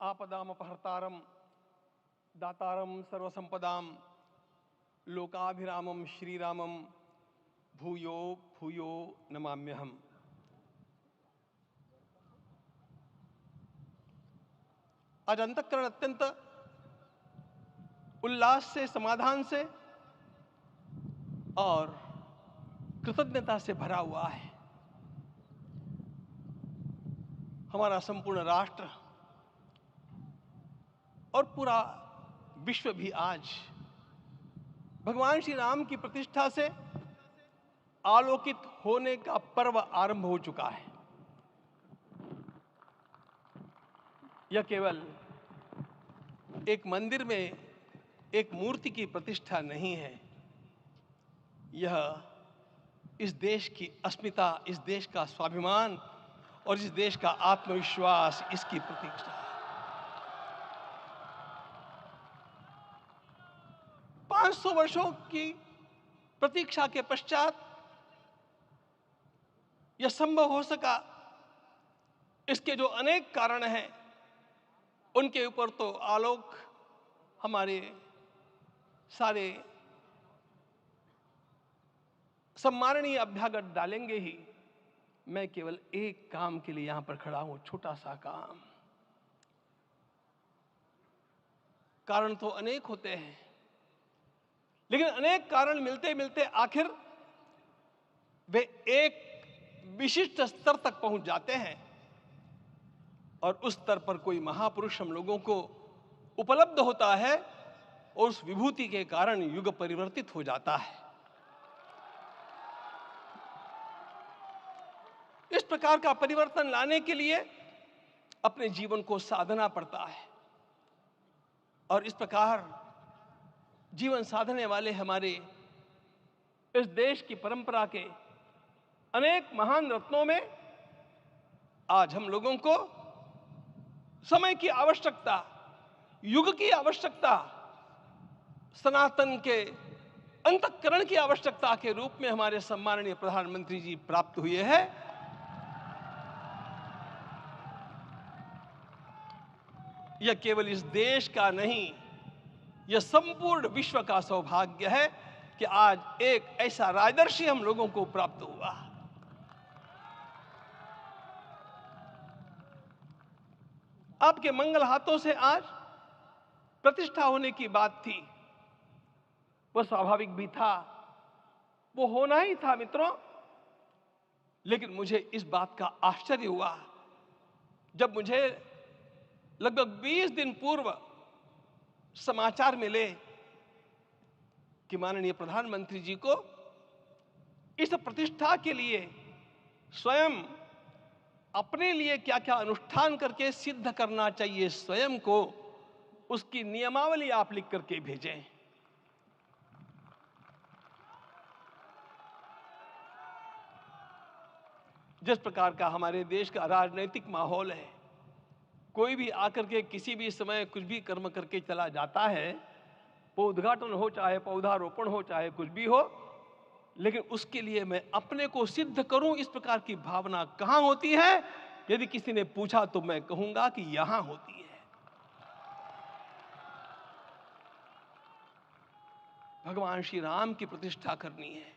आपदामपहर्तारं दातारं सर्वसंपदां लोकाभिरामं श्रीरामं भूयो भूयो नमाम्यहम्। आज अंतःकरण अत्यंत उल्लास से, समाधान से और कृतज्ञता से भरा हुआ है। हमारा संपूर्ण राष्ट्र और पूरा विश्व भी आज भगवान श्री राम की प्रतिष्ठा से आलोकित होने का पर्व आरंभ हो चुका है। यह केवल एक मंदिर में एक मूर्ति की प्रतिष्ठा नहीं है, यह इस देश की अस्मिता, इस देश का स्वाभिमान और इस देश का आत्मविश्वास, इसकी प्रतीक्षा है। 500 वर्षों की प्रतीक्षा के पश्चात यह संभव हो सका। इसके जो अनेक कारण हैं, उनके ऊपर तो आलोक हमारे सारे सम्माननीय अभ्यागत डालेंगे ही। मैं केवल एक काम के लिए यहां पर खड़ा हूं, छोटा सा काम। कारण तो अनेक होते हैं, लेकिन अनेक कारण मिलते मिलते आखिर वे एक विशिष्ट स्तर तक पहुंच जाते हैं और उस स्तर पर कोई महापुरुष हम लोगों को उपलब्ध होता है और उस विभूति के कारण युग परिवर्तित हो जाता है। इस प्रकार का परिवर्तन लाने के लिए अपने जीवन को साधना पड़ता है और इस प्रकार जीवन साधने वाले हमारे इस देश की परंपरा के अनेक महान रत्नों में आज हम लोगों को समय की आवश्यकता, युग की आवश्यकता, सनातन के अंतःकरण की आवश्यकता के रूप में हमारे सम्माननीय प्रधानमंत्री जी प्राप्त हुए हैं। यह केवल इस देश का नहीं, यह संपूर्ण विश्व का सौभाग्य है कि आज एक ऐसा राजदर्शी हम लोगों को प्राप्त हुआ। आपके मंगल हाथों से आज प्रतिष्ठा होने की बात थी, वह स्वाभाविक भी था, वो होना ही था मित्रों। लेकिन मुझे इस बात का आश्चर्य हुआ जब मुझे लगभग 20 दिन पूर्व समाचार मिले कि माननीय प्रधानमंत्री जी को इस प्रतिष्ठा के लिए स्वयं अपने लिए क्या क्या अनुष्ठान करके सिद्ध करना चाहिए, स्वयं को उसकी नियमावली आप लिख करके भेजें। जिस प्रकार का हमारे देश का राजनीतिक माहौल है, कोई भी आकर के किसी भी समय कुछ भी कर्म करके चला जाता है, वो उद्घाटन हो, चाहे पौधारोपण हो, चाहे कुछ भी हो, लेकिन उसके लिए मैं अपने को सिद्ध करूं, इस प्रकार की भावना कहां होती है? यदि किसी ने पूछा तो मैं कहूंगा कि यहां होती है। भगवान श्री राम की प्रतिष्ठा करनी है।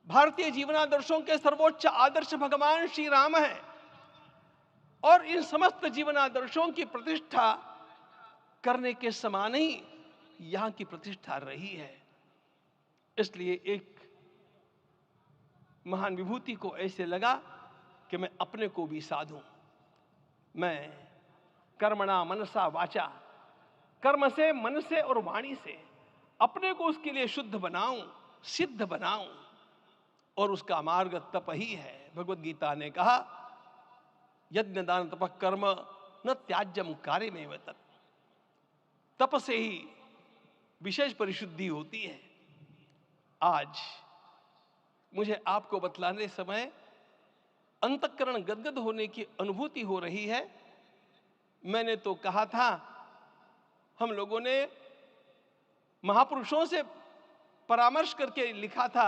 भारतीय जीवनादर्शों के सर्वोच्च आदर्श भगवान श्री राम है और इन समस्त जीवनादर्शों की प्रतिष्ठा करने के समान ही यहां की प्रतिष्ठा रही है। इसलिए एक महान विभूति को ऐसे लगा कि मैं अपने को भी साधूं। मैं कर्मणा मनसा वाचा, कर्म से, मन से और वाणी से अपने को उसके लिए शुद्ध बनाऊं, सिद्ध बनाऊं, और उसका मार्ग तप ही है। भगवद गीता ने कहा, यज्ञ दान तप कर्म न त्याज्यम कार्यमेव तत्। तप से ही विशेष परिशुद्धि होती है। आज मुझे आपको बतलाने समय अंतःकरण गदगद होने की अनुभूति हो रही है। मैंने तो कहा था, हम लोगों ने महापुरुषों से परामर्श करके लिखा था,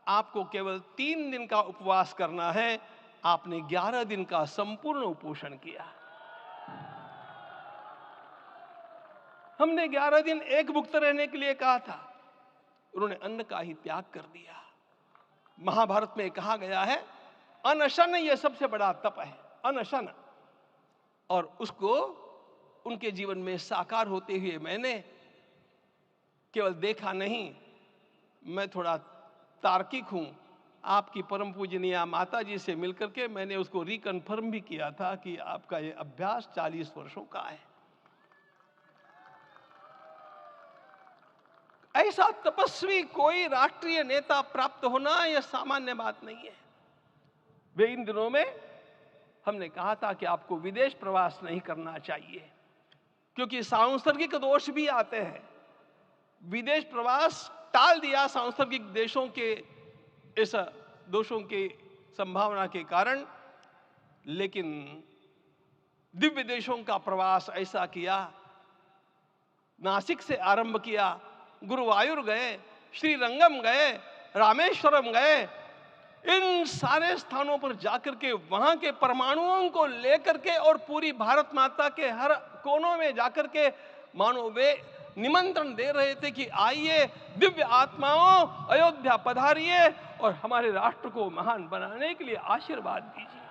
आपको केवल 3 दिन का उपवास करना है। आपने 11 दिन का संपूर्ण उपोषण किया। हमने 11 दिन एक भुक्त रहने के लिए कहा था, उन्होंने अन्न का ही त्याग कर दिया। महाभारत में कहा गया है अनशन ये सबसे बड़ा तप है, अनशन। और उसको उनके जीवन में साकार होते हुए मैंने केवल देखा नहीं, मैं थोड़ा तार्किक हूं। आपकी परम पूजनीय माता जी से मिलकर के मैंने उसको रिकन्फर्म भी किया था कि आपका ये अभ्यास 40 वर्षों का है। ऐसा तपस्वी कोई राष्ट्रीय नेता प्राप्त होना यह सामान्य बात नहीं है। वे इन दिनों में हमने कहा था कि आपको विदेश प्रवास नहीं करना चाहिए, क्योंकि सांसर्गिक दोष भी आते हैं। विदेश प्रवास टाल दिया सांसर्गिक देशों के इस दोषों की संभावना के कारण, लेकिन दिव्य देशों का प्रवास ऐसा किया। नासिक से आरंभ किया, गुरुवायूर गए, श्रीरंगम गए, रामेश्वरम गए। इन सारे स्थानों पर जाकर के वहां के परमाणुओं को लेकर के और पूरी भारत माता के हर कोनों में जाकर के मानो वे निमंत्रण दे रहे थे कि आइए दिव्य आत्माओं, अयोध्या पधारिए और हमारे राष्ट्र को महान बनाने के लिए आशीर्वाद दीजिए।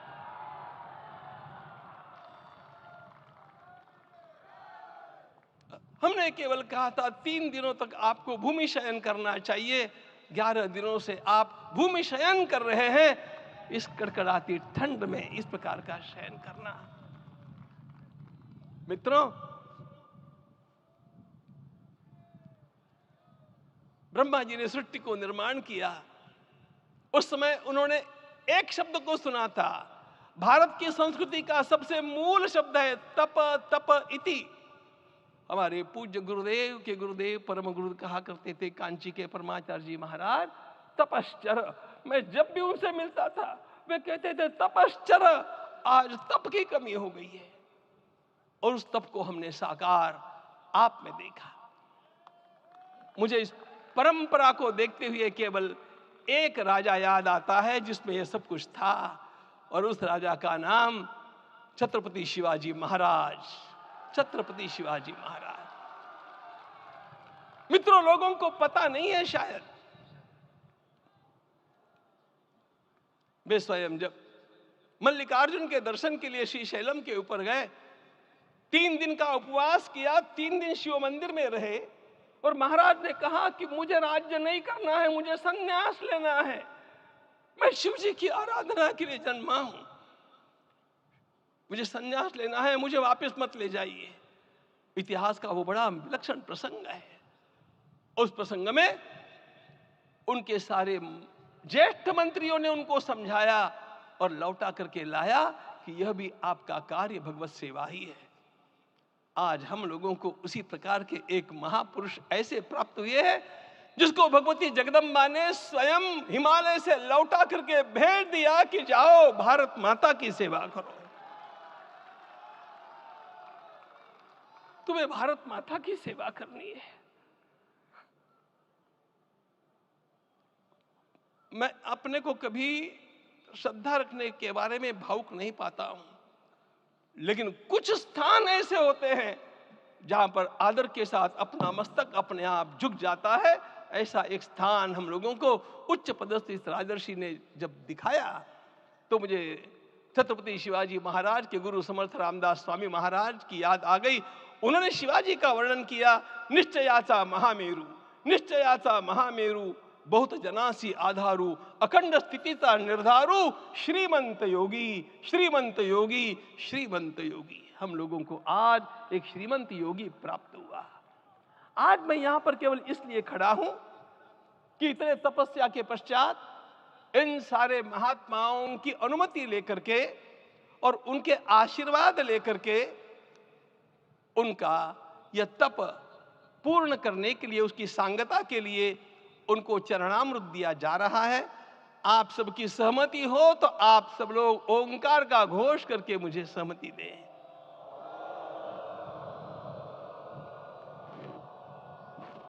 हमने केवल कहा था 3 दिनों तक आपको भूमि शयन करना चाहिए। 11 दिनों से आप भूमि शयन कर रहे हैं। इस कड़कड़ाती ठंड में इस प्रकार का शयन करना, मित्रों, ब्रह्मा जी ने सृष्टि को निर्माण किया। उस समय उन्होंने एक शब्द को सुना था। भारत की संस्कृति का सबसे मूल शब्द है तप, तप इति। हमारे पूज्य गुरुदेव के गुरुदेव परम गुरु कहा करते थे, कांची के परमाचार्य जी महाराज, तपश्चर। मैं जब भी उनसे मिलता था वे कहते थे तपश्चर। आज तप की कमी हो गई है और उस तप को हमने साकार आप में देखा। मुझे इस परंपरा को देखते हुए केवल एक राजा याद आता है जिसमें यह सब कुछ था, और उस राजा का नाम छत्रपति शिवाजी महाराज। छत्रपति शिवाजी महाराज। मित्रों, लोगों को पता नहीं है शायद, वे स्वयं जब मल्लिकार्जुन के दर्शन के लिए श्रीशैलम के ऊपर गए, 3 दिन का उपवास किया, 3 दिन शिव मंदिर में रहे, और महाराज ने कहा कि मुझे राज्य नहीं करना है, मुझे संन्यास लेना है, मैं शिव जी की आराधना के लिए जन्मा हूं, मुझे संन्यास लेना है, मुझे वापस मत ले जाइए। इतिहास का वो बड़ा विलक्षण प्रसंग है। उस प्रसंग में उनके सारे ज्येष्ठ मंत्रियों ने उनको समझाया और लौटा करके लाया कि यह भी आपका कार्य भगवत सेवा ही है। आज हम लोगों को उसी प्रकार के एक महापुरुष ऐसे प्राप्त हुए हैं जिसको भगवती जगदम्बा ने स्वयं हिमालय से लौटा करके भेज दिया कि जाओ भारत माता की सेवा करो। तुम्हें भारत माता की सेवा करनी है। मैं अपने को कभी श्रद्धा रखने के बारे में भावुक नहीं पाता हूं, लेकिन कुछ स्थान ऐसे होते हैं जहां पर आदर के साथ अपना मस्तक अपने आप झुक जाता है। ऐसा एक स्थान हम लोगों को उच्च पदस्थ इस राजर्षि ने जब दिखाया तो मुझे छत्रपति शिवाजी महाराज के गुरु समर्थ रामदास स्वामी महाराज की याद आ गई। उन्होंने शिवाजी का वर्णन किया, निश्चयाचा महामेरु, निश्चयाचा महामेरु, बहुत जनासी आधारू, अखंड स्थितिता निर्धारू, श्रीमंत योगी, श्रीमंत योगी, श्रीमंत योगी। हम लोगों को आज एक श्रीमंत योगी प्राप्त हुआ। आज मैं यहां पर केवल इसलिए खड़ा हूं कि इतने तपस्या के पश्चात इन सारे महात्माओं की अनुमति लेकर के और उनके आशीर्वाद लेकर के उनका यह तप पूर्ण करने के लिए, उसकी सांगता के लिए उनको चरणामृत दिया जा रहा है। आप सबकी सहमति हो तो आप सब लोग ओंकार का घोष करके मुझे सहमति दें।